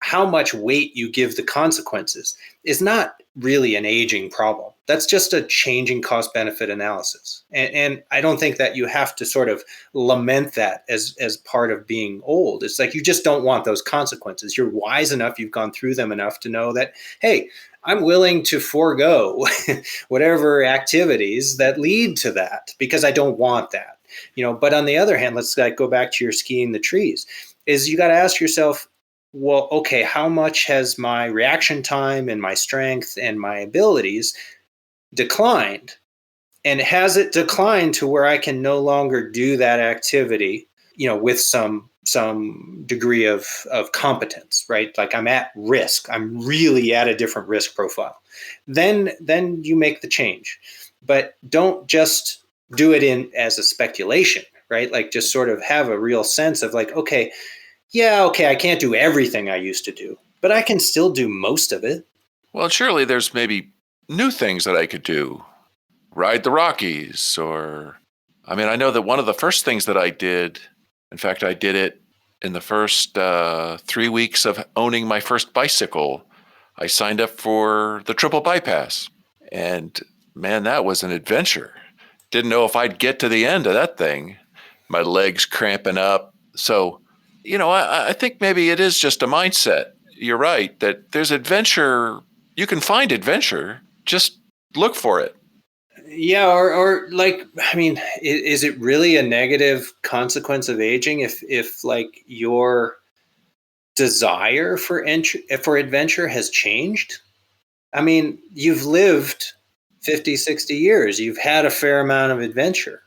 how much weight you give the consequences is not really an aging problem. That's just a changing cost benefit analysis. And I don't think that you have to sort of lament that as part of being old. It's like you just don't want those consequences. You're wise enough, you've gone through them enough to know that, hey, I'm willing to forego whatever activities that lead to that because I don't want that. But on the other hand, let's go back to your skiing the trees, is you got to ask yourself, well, okay, how much has my reaction time and my strength and my abilities declined? And has it declined to where I can no longer do that activity, with some degree of competence, right? Like I'm at risk. I'm really at a different risk profile. Then you make the change. But don't just do it as a speculation, right? Like just sort of have a real sense of like, okay, I can't do everything I used to do, but I can still do most of it. Well, surely there's maybe new things that I could do. Ride the Rockies, I know that one of the first things that I did, in fact, I did it in the first 3 weeks of owning my first bicycle. I signed up for the triple bypass. And man, that was an adventure. Didn't know if I'd get to the end of that thing. My legs cramping up. So, I think maybe it is just a mindset. You're right that there's adventure. You can find adventure. Just look for it. Yeah, or like, is it really a negative consequence of aging if like your desire for adventure has changed? You've lived 50, 60 years. You've had a fair amount of adventure.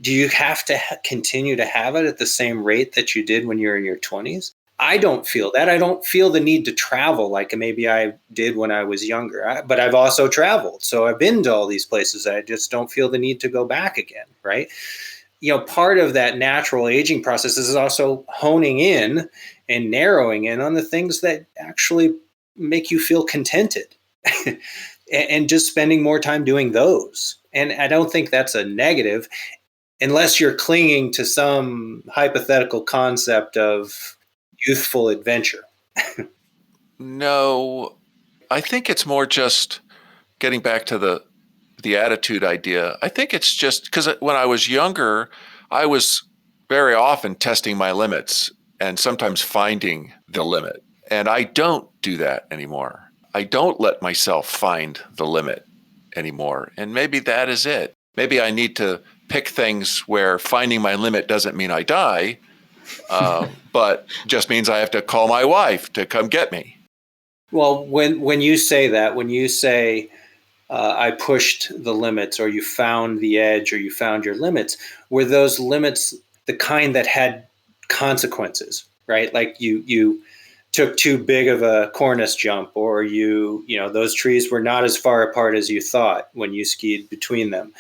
Do you have to continue to have it at the same rate that you did when you were in your 20s? I don't feel that. I don't feel the need to travel like maybe I did when I was younger. But I've also traveled. So I've been to all these places. I just don't feel the need to go back again, right? Part of that natural aging process is also honing in and narrowing in on the things that actually make you feel contented and just spending more time doing those. And I don't think that's a negative unless you're clinging to some hypothetical concept of youthful adventure. No, I think it's more just getting back to the attitude idea. I think it's just because when I was younger, I was very often testing my limits and sometimes finding the limit. And I don't do that anymore. I don't let myself find the limit anymore. And maybe that is it. Maybe I need to pick things where finding my limit doesn't mean I die, but just means I have to call my wife to come get me. Well, when you say that, when you say I pushed the limits, or you found the edge, or you found your limits, were those limits the kind that had consequences, right? Like you took too big of a cornice jump, or those trees were not as far apart as you thought when you skied between them.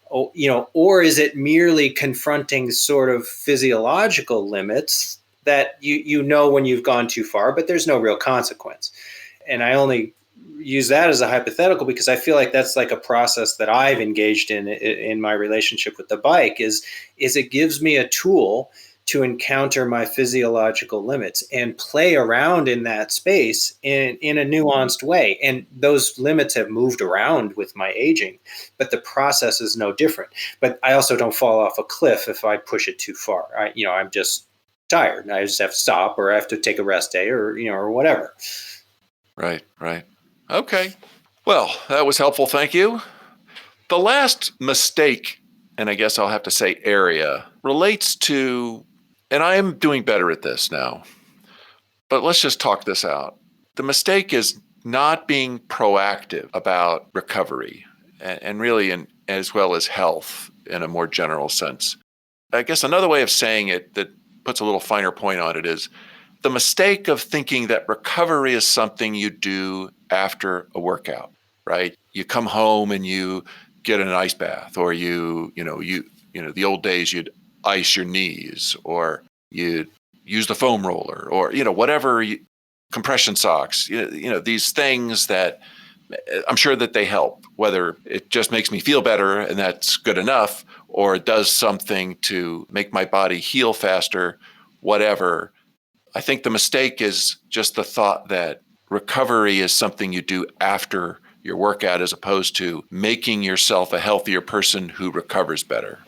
Or is it merely confronting sort of physiological limits that you know when you've gone too far, but there's no real consequence? And I only use that as a hypothetical because I feel like that's like a process that I've engaged in my relationship with the bike is it gives me a tool to encounter my physiological limits and play around in that space in a nuanced way. And those limits have moved around with my aging, but the process is no different. But I also don't fall off a cliff if I push it too far. I'm just tired and I just have to stop, or I have to take a rest day, or whatever. Right. Okay. Well, that was helpful. Thank you. The last mistake, and I guess I'll have to say area, relates to, and I am doing better at this now, but let's just talk this out. The mistake is not being proactive about recovery and really as well as health in a more general sense. I guess another way of saying it that puts a little finer point on it is the mistake of thinking that recovery is something you do after a workout, right? You come home and you get an ice bath, or the old days you'd ice your knees, or you'd use the foam roller, or whatever, compression socks, these things that I'm sure that they help, whether it just makes me feel better and that's good enough, or it does something to make my body heal faster, whatever. I think the mistake is just the thought that recovery is something you do after your workout as opposed to making yourself a healthier person who recovers better.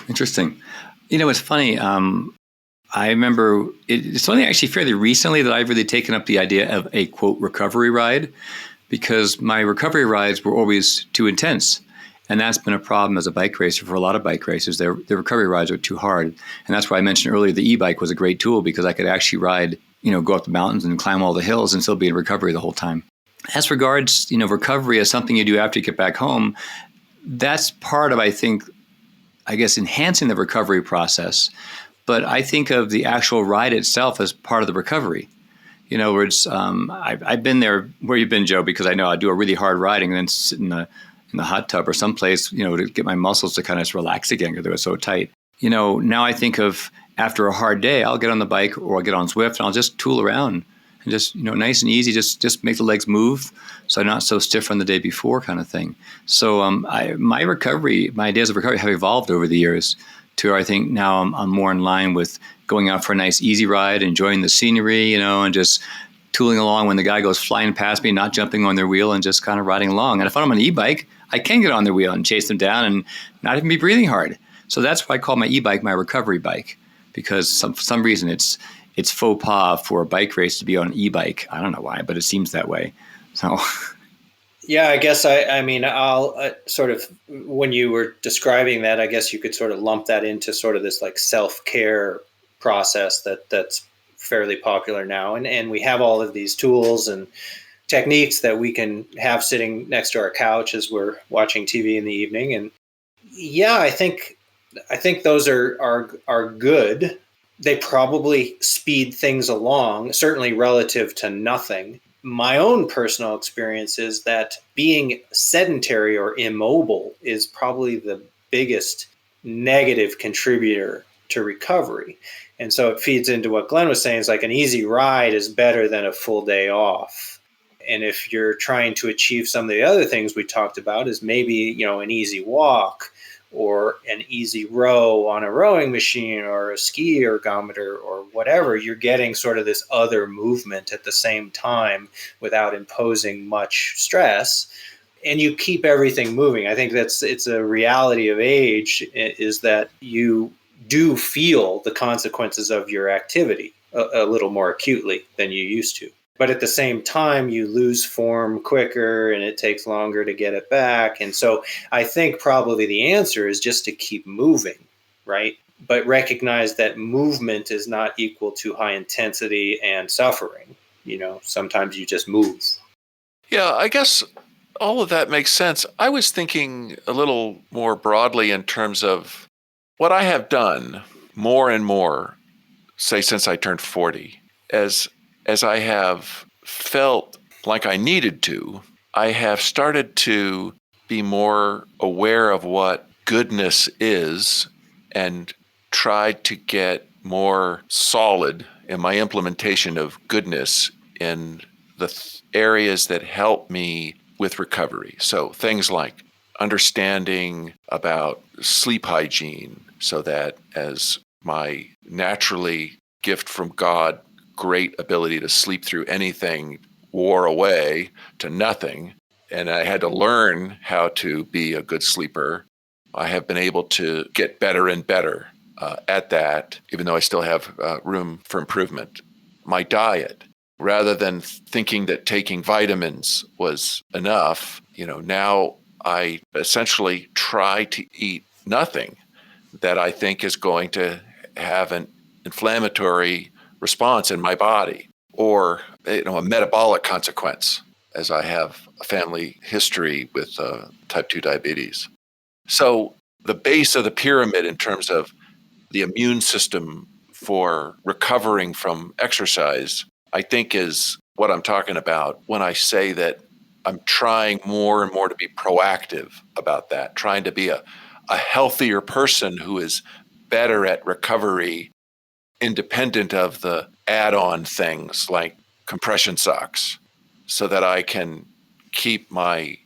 Interesting. It's funny. I remember it's only actually fairly recently that I've really taken up the idea of a, quote, recovery ride, because my recovery rides were always too intense. And that's been a problem as a bike racer for a lot of bike racers. Their recovery rides are too hard. And that's why I mentioned earlier the e-bike was a great tool, because I could actually ride, go up the mountains and climb all the hills and still be in recovery the whole time. As regards, recovery as something you do after you get back home, that's part of, I guess, enhancing the recovery process. But I think of the actual ride itself as part of the recovery. In other words, I've been there where you've been, Joe, because I know I do a really hard riding and then sit in the hot tub or someplace, to get my muscles to kind of relax again because they were so tight. Now I think of after a hard day, I'll get on the bike or I'll get on Zwift and I'll just tool around and just, nice and easy, just make the legs move so I'm not so stiff from the day before kind of thing. So my ideas of recovery have evolved over the years to where I think now I'm more in line with going out for a nice easy ride, enjoying the scenery, and just tooling along when the guy goes flying past me, not jumping on their wheel and just kind of riding along. And if I'm on an e-bike, I can get on their wheel and chase them down and not even be breathing hard. So that's why I call my e-bike my recovery bike, because for some reason it's faux pas for a bike race to be on an e-bike. I don't know why, but it seems that way. So yeah, I guess I'll sort of, when you were describing that, I guess you could sort of lump that into sort of this like self-care process that's fairly popular now. And we have all of these tools and techniques that we can have sitting next to our couch as we're watching TV in the evening. And yeah, I think those are good. They probably speed things along, certainly relative to nothing. My own personal experience is that being sedentary or immobile is probably the biggest negative contributor to recovery. And so it feeds into what Glenn was saying, is like an easy ride is better than a full day off. And if you're trying to achieve some of the other things we talked about, is maybe, an easy walk or an easy row on a rowing machine or a ski ergometer or whatever, you're getting sort of this other movement at the same time without imposing much stress. And you keep everything moving. I think it's a reality of age, is that you do feel the consequences of your activity a little more acutely than you used to. But at the same time, you lose form quicker and it takes longer to get it back. And so I think probably the answer is just to keep moving, right? But recognize that movement is not equal to high intensity and suffering. Sometimes you just move. Yeah, I guess all of that makes sense. I was thinking a little more broadly in terms of what I have done more and more, say, since I turned 40, as I have felt like I needed to, I have started to be more aware of what goodness is and tried to get more solid in my implementation of goodness in the areas that help me with recovery. So things like understanding about sleep hygiene, so that as my naturally gift from God, great ability to sleep through anything wore away to nothing, and I had to learn how to be a good sleeper, I have been able to get better and better at that, even though I still have room for improvement. My diet, rather than thinking that taking vitamins was enough, now I essentially try to eat nothing that I think is going to have an inflammatory response in my body, or a metabolic consequence, as I have a family history with type 2 diabetes. So the base of the pyramid in terms of the immune system for recovering from exercise, I think, is what I'm talking about when I say that I'm trying more and more to be proactive about that, trying to be a healthier person who is better at recovery, independent of the add-on things like compression socks, so that I can keep my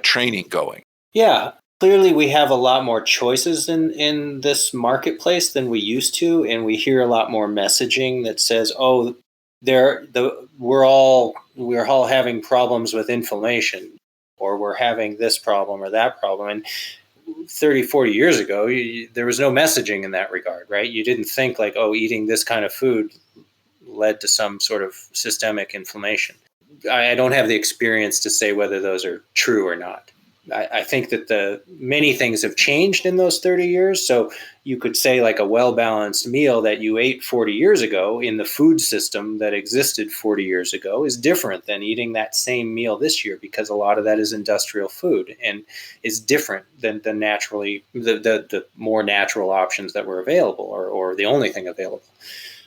training going. Yeah, clearly we have a lot more choices in this marketplace than we used to, and we hear a lot more messaging that says, "Oh, we're all having problems with inflammation, or we're having this problem or that problem." And 30, 40 years ago, there was no messaging in that regard, right? You didn't think like, "Oh, eating this kind of food led to some sort of systemic inflammation." I don't have the experience to say whether those are true or not. I think that many things have changed in those 30 years. So you could say like a well-balanced meal that you ate 40 years ago in the food system that existed 40 years ago is different than eating that same meal this year, because a lot of that is industrial food and is different than the more natural options that were available, or the only thing available.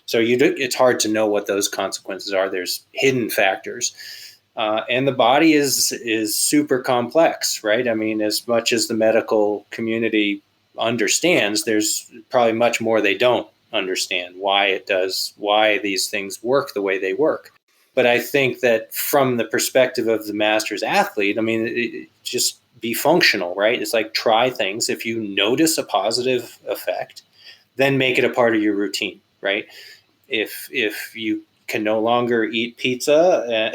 So it's hard to know what those consequences are. There's hidden factors. And the body is super complex, right? I mean, as much as the medical community understands, there's probably much more they don't understand why these things work the way they work. But I think that from the perspective of the master's athlete, I mean, just be functional, right? It's like try things. If you notice a positive effect, then make it a part of your routine, right? If you can no longer eat pizza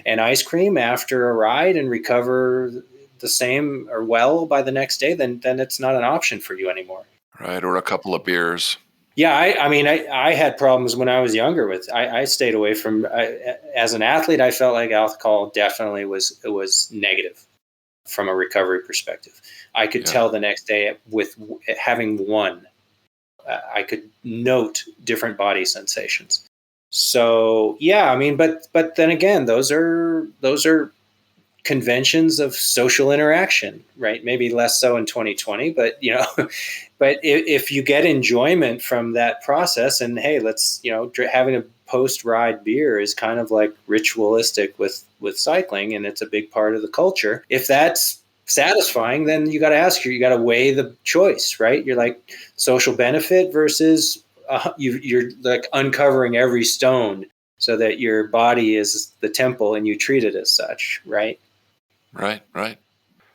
and ice cream after a ride and recover the same or well by the next day, then it's not an option for you anymore. Right, or a couple of beers. Yeah, I mean, I had problems when I was younger with. I stayed away from. As an athlete, I felt like alcohol definitely was negative from a recovery perspective. I could tell the next day with having one. I could note different body sensations. So yeah, I mean, but then again, those are conventions of social interaction, right? Maybe less so in 2020, but but if you get enjoyment from that process, and hey, let's having a post-ride beer is kind of like ritualistic with cycling, and it's a big part of the culture. If that's satisfying, then you got to weigh the choice, right? You're like social benefit versus you're like uncovering every stone so that your body is the temple and you treat it as such, right? Right.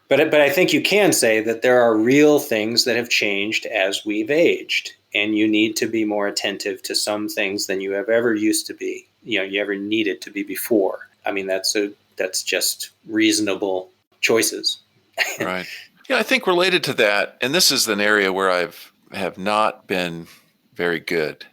But I think you can say that there are real things that have changed as we've aged, and you need to be more attentive to some things than you have ever used to be. You ever needed to be before. I mean, that's just reasonable choices. Right. Yeah, I think related to that, and this is an area where have not been very good,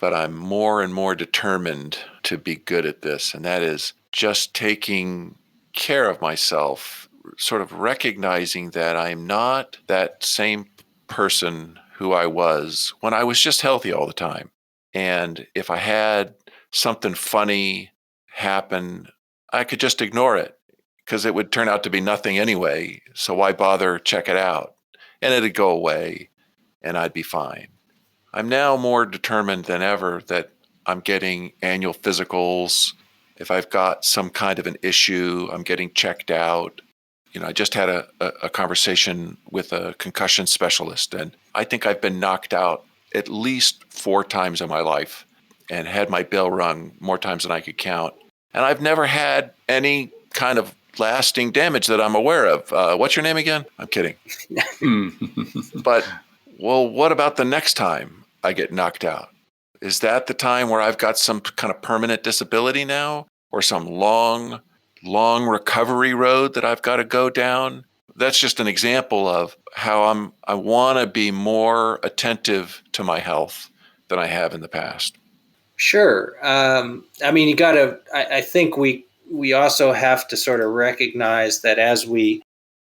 but I'm more and more determined to be good at this, and that is just taking care of myself, sort of recognizing that I'm not that same person who I was when I was just healthy all the time. And if I had something funny happen, I could just ignore it because it would turn out to be nothing anyway. So why bother check it out? And it'd go away and I'd be fine. I'm now more determined than ever that I'm getting annual physicals. If I've got some kind of an issue, I'm getting checked out. I just had a conversation with a concussion specialist, and I think I've been knocked out at least 4 times in my life and had my bell rung more times than I could count. and I've never had any kind of lasting damage that I'm aware of. What's your name again? I'm kidding. But, well, what about the next time I get knocked out? Is that the time where I've got some kind of permanent disability now, or some long recovery road that I've got to go down? That's just an example of how I want to be more attentive to my health than I have in the past. Sure. I mean, I think we also have to sort of recognize that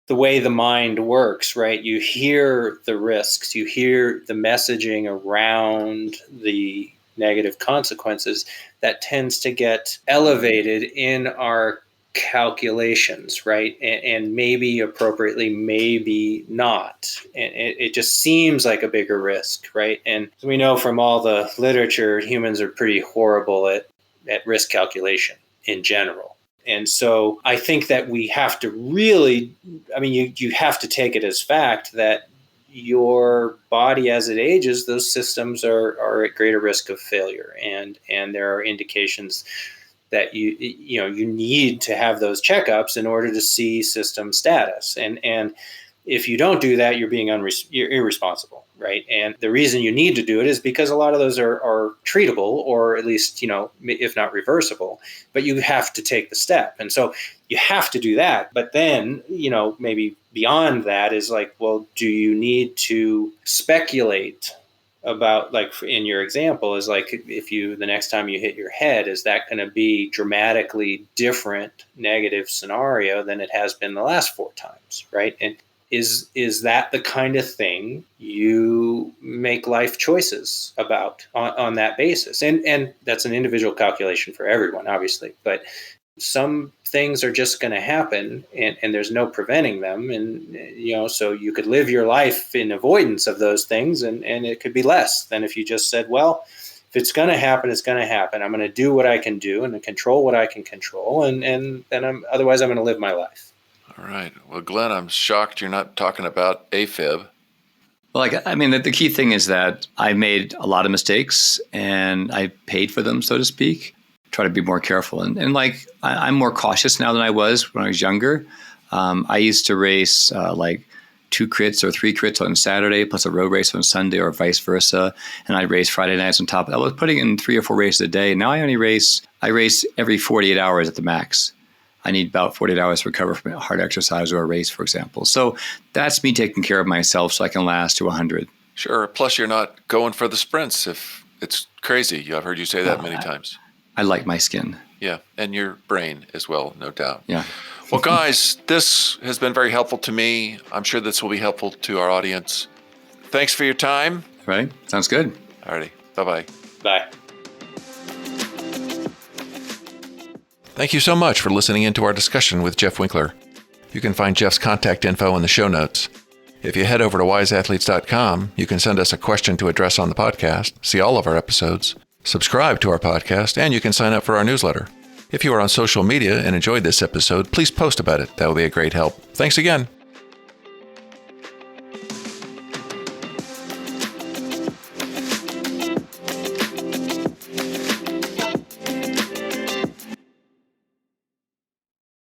the way the mind works, right? You hear the risks, you hear the messaging around the negative consequences that tends to get elevated in our calculations, right? And maybe appropriately, maybe not. And it just seems like a bigger risk, right? And we know from all the literature, humans are pretty horrible at risk calculation in general. And so I think that we have to really, I mean, you have to take it as fact that your body as it ages, those systems are at greater risk of failure. And there are indications that you need to have those checkups in order to see system status. And if you don't do that, you're being you're irresponsible, right? And the reason you need to do it is because a lot of those are treatable, or at least, if not reversible, but you have to take the step. And so you have to do that. But then, maybe beyond that is like, well, do you need to speculate about, like in your example, is like, if the next time you hit your head, is that going to be dramatically different negative scenario than it has been the last 4 times, right? And is that the kind of thing you make life choices about on that basis? And that's an individual calculation for everyone, obviously, but some things are just going to happen, and there's no preventing them. And, so you could live your life in avoidance of those things, and it could be less than if you just said, well, if it's going to happen, it's going to happen. I'm going to do what I can do and control what I can control. And then otherwise I'm going to live my life. All right. Well, Glenn, I'm shocked you're not talking about AFib. Well, the key thing is that I made a lot of mistakes and I paid for them, so to speak. Try to be more careful. And I'm more cautious now than I was when I was younger. I used to race 2 crits or 3 crits on Saturday, plus a road race on Sunday, or vice versa. And I'd race Friday nights on top of that. I was putting in 3 or 4 races a day. Now I race every 48 hours at the max. I need about 48 hours to recover from a hard exercise or a race, for example. So that's me taking care of myself so I can last to 100. Sure. Plus, you're not going for the sprints. If it's crazy. I've heard you say that many times. I like my skin. Yeah. And your brain as well, no doubt. Yeah. Well, guys, this has been very helpful to me. I'm sure this will be helpful to our audience. Thanks for your time. Right. Sounds good. All righty. Bye-bye. Bye. Thank you so much for listening into our discussion with Jeff Winkler. You can find Jeff's contact info in the show notes. If you head over to wiseathletes.com, you can send us a question to address on the podcast, see all of our episodes, subscribe to our podcast, and you can sign up for our newsletter. If you are on social media and enjoyed this episode, please post about it. That will be a great help. Thanks again.